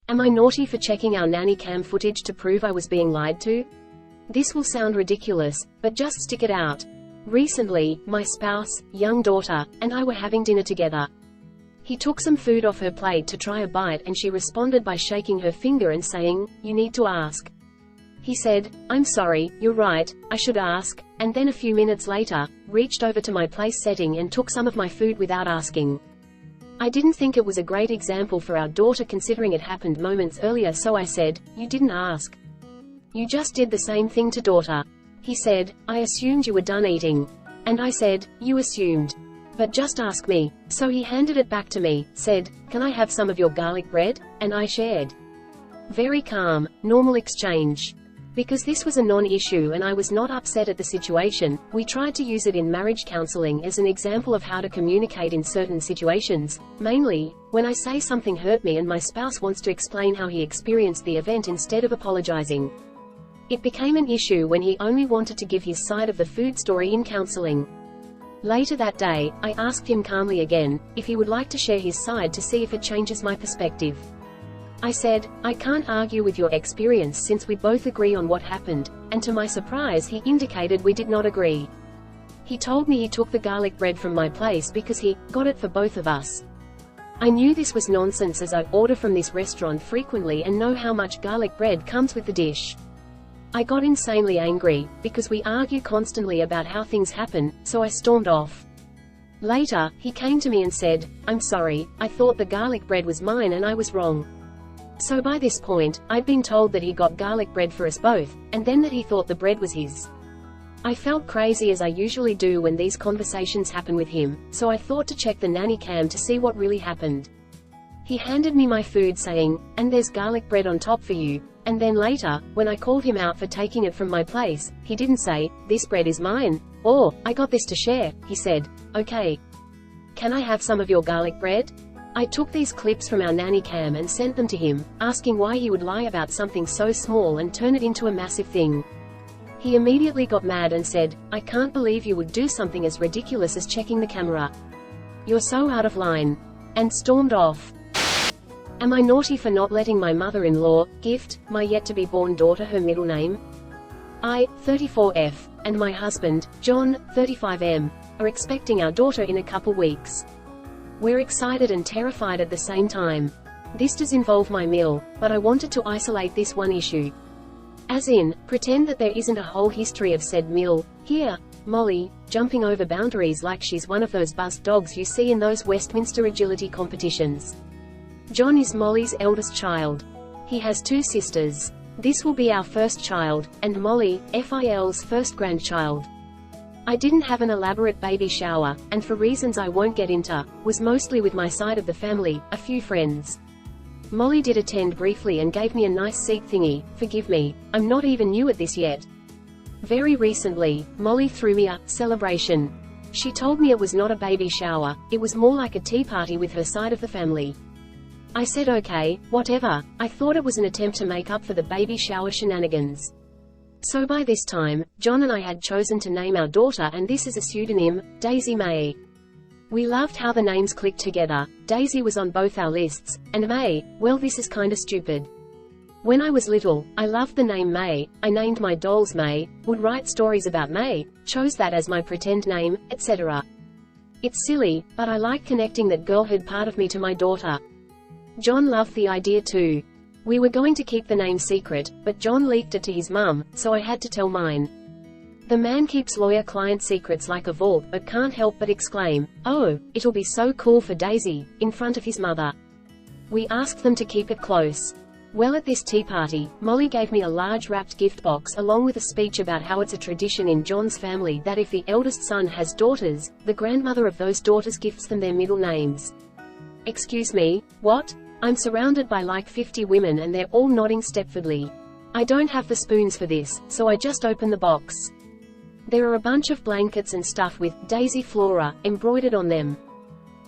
Am I naughty for checking our nanny cam footage to prove I was being lied to? This will sound ridiculous, but just stick it out. Recently, my spouse, young daughter, and I were having dinner together. He took some food off her plate to try a bite and she responded by shaking her finger and saying, "You need to ask." He said, "I'm sorry, you're right, I should ask," and then a few minutes later, reached over to my place setting and took some of my food without asking. I didn't think it was a great example for our daughter considering it happened moments earlier, so I said, "You didn't ask. You just did the same thing to daughter." He said, "I assumed you were done eating." And I said, "You assumed. But just ask me." So he handed it back to me, said, "Can I have some of your garlic bread?" And I shared. Very calm, normal exchange. Because this was a non-issue and I was not upset at the situation, we tried to use it in marriage counseling as an example of how to communicate in certain situations, mainly, when I say something hurt me and my spouse wants to explain how he experienced the event instead of apologizing. It became an issue when he only wanted to give his side of the food story in counseling. Later that day, I asked him calmly again, if he would like to share his side to see if it changes my perspective. I said, "I can't argue with your experience since we both agree on what happened," and to my surprise he indicated we did not agree. He told me he took the garlic bread from my place because he got it for both of us. I knew this was nonsense as I order from this restaurant frequently and know how much garlic bread comes with the dish. I got insanely angry, because we argue constantly about how things happen, so I stormed off. Later, he came to me and said, "I'm sorry, I thought the garlic bread was mine and I was wrong." So by this point, I'd been told that he got garlic bread for us both, and then that he thought the bread was his. I felt crazy as I usually do when these conversations happen with him, so I thought to check the nanny cam to see what really happened. He handed me my food saying, "And there's garlic bread on top for you," and then later, when I called him out for taking it from my place, he didn't say, "This bread is mine," or, "I got this to share." He said, "Okay. Can I have some of your garlic bread?" I took these clips from our nanny cam and sent them to him, asking why he would lie about something so small and turn it into a massive thing. He immediately got mad and said, "I can't believe you would do something as ridiculous as checking the camera. You're so out of line," and stormed off. Am I naughty for not letting my mother-in-law gift my yet-to-be-born daughter her middle name? I, 34F, and my husband, John, 35M, are expecting our daughter in a couple weeks. We're excited and terrified at the same time. This does involve my mill, but I wanted to isolate this one issue. As in, pretend that there isn't a whole history of said mill. Here, Molly, jumping over boundaries like she's one of those buzzed dogs you see in those Westminster agility competitions. John is Molly's eldest child. He has 2 sisters. This will be our first child, and Molly, FIL's first grandchild. I didn't have an elaborate baby shower, and for reasons I won't get into, was mostly with my side of the family, a few friends. Molly did attend briefly and gave me a nice seat thingy. Forgive me, I'm not even new at this yet. Very recently, Molly threw me a celebration. She told me it was not a baby shower, it was more like a tea party with her side of the family. I said okay, whatever. I thought it was an attempt to make up for the baby shower shenanigans. So by this time, John and I had chosen to name our daughter, and this is a pseudonym, Daisy May. We loved how the names clicked together. Daisy was on both our lists, and May, well, this is kinda stupid. When I was little, I loved the name May. I named my dolls May, would write stories about May, chose that as my pretend name, etc. It's silly, but I like connecting that girlhood part of me to my daughter. John loved the idea too. We were going to keep the name secret, but John leaked it to his mum, so I had to tell mine. The man keeps lawyer-client secrets like a vault, but can't help but exclaim, "Oh, it'll be so cool for Daisy," in front of his mother. We asked them to keep it close. Well, at this tea party, Molly gave me a large wrapped gift box along with a speech about how it's a tradition in John's family that if the eldest son has daughters, the grandmother of those daughters gifts them their middle names. Excuse me, what? I'm surrounded by like 50 women and they're all nodding Stepfordly. I don't have the spoons for this, so I just open the box. There are a bunch of blankets and stuff with Daisy Flora embroidered on them.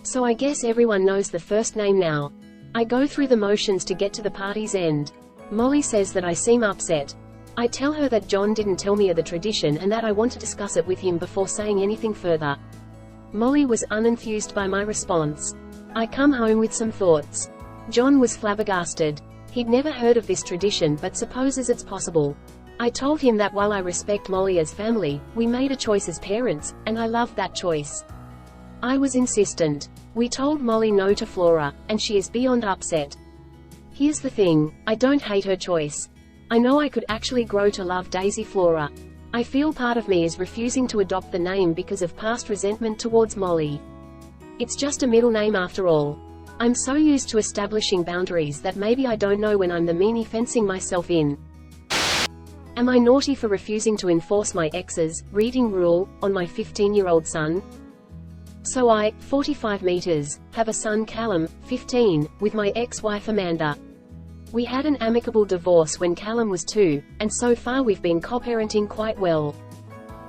So I guess everyone knows the first name now. I go through the motions to get to the party's end. Molly says that I seem upset. I tell her that John didn't tell me of the tradition and that I want to discuss it with him before saying anything further. Molly was unenthused by my response. I come home with some thoughts. John was flabbergasted. He'd never heard of this tradition but supposes it's possible. I told him that while I respect Molly as family, we made a choice as parents, and I loved that choice. I was insistent. We told Molly no to Flora, and she is beyond upset. Here's the thing, I don't hate her choice. I know I could actually grow to love Daisy Flora. I feel part of me is refusing to adopt the name because of past resentment towards Molly. It's just a middle name after all. I'm so used to establishing boundaries that maybe I don't know when I'm the meanie fencing myself in. Am I naughty for refusing to enforce my ex's reading rule on my 15-year-old son? So I, 45 meters, have a son Callum, 15, with my ex-wife Amanda. We had an amicable divorce when Callum was 2, and so far we've been co-parenting quite well.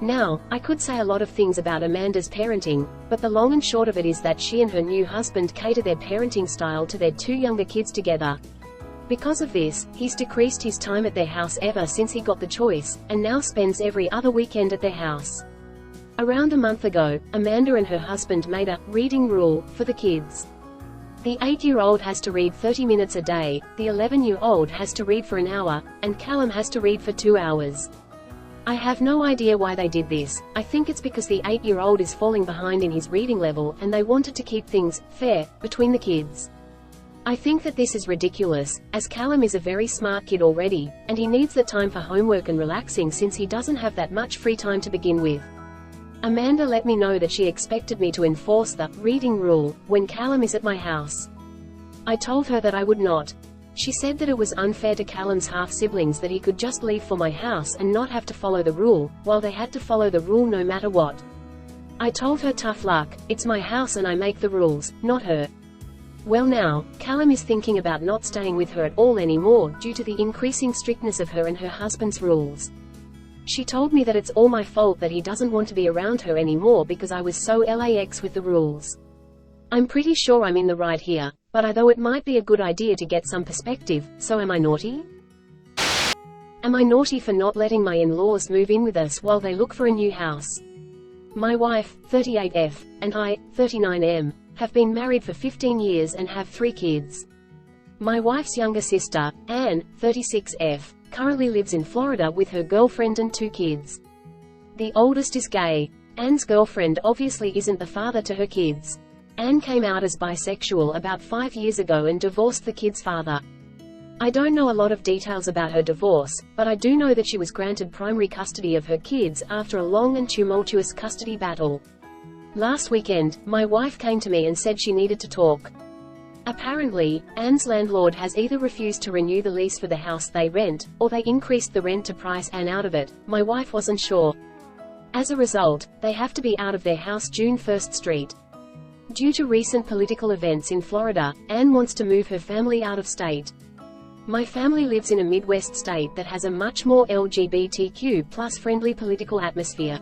Now, I could say a lot of things about Amanda's parenting, but the long and short of it is that she and her new husband cater their parenting style to their 2 younger kids together. Because of this, he's decreased his time at their house ever since he got the choice, and now spends every other weekend at their house. Around a month ago, Amanda and her husband made a reading rule for the kids. The 8-year-old has to read 30 minutes a day, the 11-year-old has to read for an hour, and Callum has to read for 2 hours. I have no idea why they did this. I think it's because the 8-year-old is falling behind in his reading level and they wanted to keep things fair between the kids. I think that this is ridiculous, as Callum is a very smart kid already, and he needs the time for homework and relaxing since he doesn't have that much free time to begin with. Amanda let me know that she expected me to enforce the reading rule when Callum is at my house. I told her that I would not. She said that it was unfair to Callum's half-siblings that he could just leave for my house and not have to follow the rule, while they had to follow the rule no matter what. I told her tough luck, it's my house and I make the rules, not her. Well now, Callum is thinking about not staying with her at all anymore due to the increasing strictness of her and her husband's rules. She told me that it's all my fault that he doesn't want to be around her anymore because I was so lax with the rules. I'm pretty sure I'm in the right here, but although it might be a good idea to get some perspective, so am I naughty? Am I naughty for not letting my in-laws move in with us while they look for a new house? My wife, 38F, and I, 39M, have been married for 15 years and have 3 kids. My wife's younger sister, Anne, 36F, currently lives in Florida with her girlfriend and 2 kids. The oldest is gay. Anne's girlfriend obviously isn't the father to her kids. Anne came out as bisexual about 5 years ago and divorced the kids' father. I don't know a lot of details about her divorce, but I do know that she was granted primary custody of her kids after a long and tumultuous custody battle. Last weekend, my wife came to me and said she needed to talk. Apparently, Anne's landlord has either refused to renew the lease for the house they rent, or they increased the rent to price Anne out of it. My wife wasn't sure. As a result, they have to be out of their house June 1st Street. Due to recent political events in Florida, Anne wants to move her family out of state. My family lives in a Midwest state that has a much more LGBTQ+ friendly political atmosphere.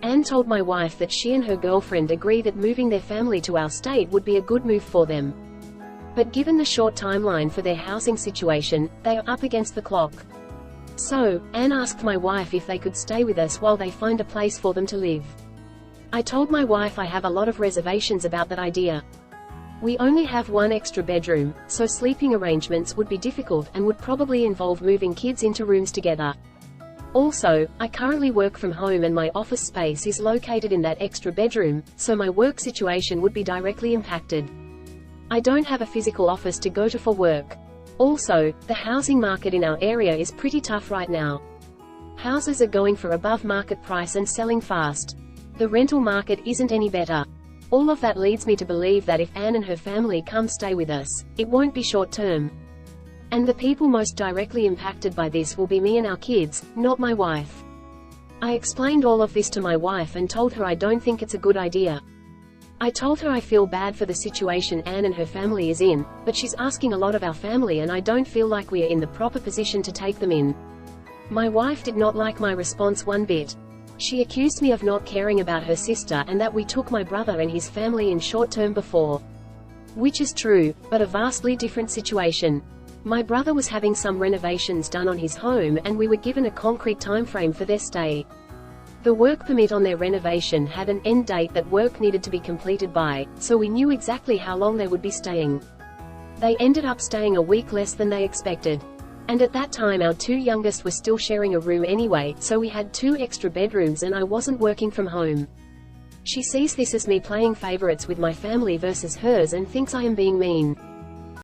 Anne told my wife that she and her girlfriend agree that moving their family to our state would be a good move for them. But given the short timeline for their housing situation, they are up against the clock. So, Anne asked my wife if they could stay with us while they find a place for them to live. I told my wife I have a lot of reservations about that idea. We only have 1 extra bedroom, so sleeping arrangements would be difficult and would probably involve moving kids into rooms together. Also, I currently work from home and my office space is located in that extra bedroom, so my work situation would be directly impacted. I don't have a physical office to go to for work. Also, the housing market in our area is pretty tough right now. Houses are going for above market price and selling fast. The rental market isn't any better. All of that leads me to believe that if Anne and her family come stay with us, it won't be short term. And the people most directly impacted by this will be me and our kids, not my wife. I explained all of this to my wife and told her I don't think it's a good idea. I told her I feel bad for the situation Anne and her family is in, but she's asking a lot of our family and I don't feel like we are in the proper position to take them in. My wife did not like my response one bit. She accused me of not caring about her sister and that we took my brother and his family in short term before. Which is true, but a vastly different situation. My brother was having some renovations done on his home and we were given a concrete time frame for their stay. The work permit on their renovation had an end date that work needed to be completed by, so we knew exactly how long they would be staying. They ended up staying a week less than they expected. And at that time our two youngest were still sharing a room anyway, so we had 2 extra bedrooms and I wasn't working from home. She sees this as me playing favorites with my family versus hers and thinks I am being mean.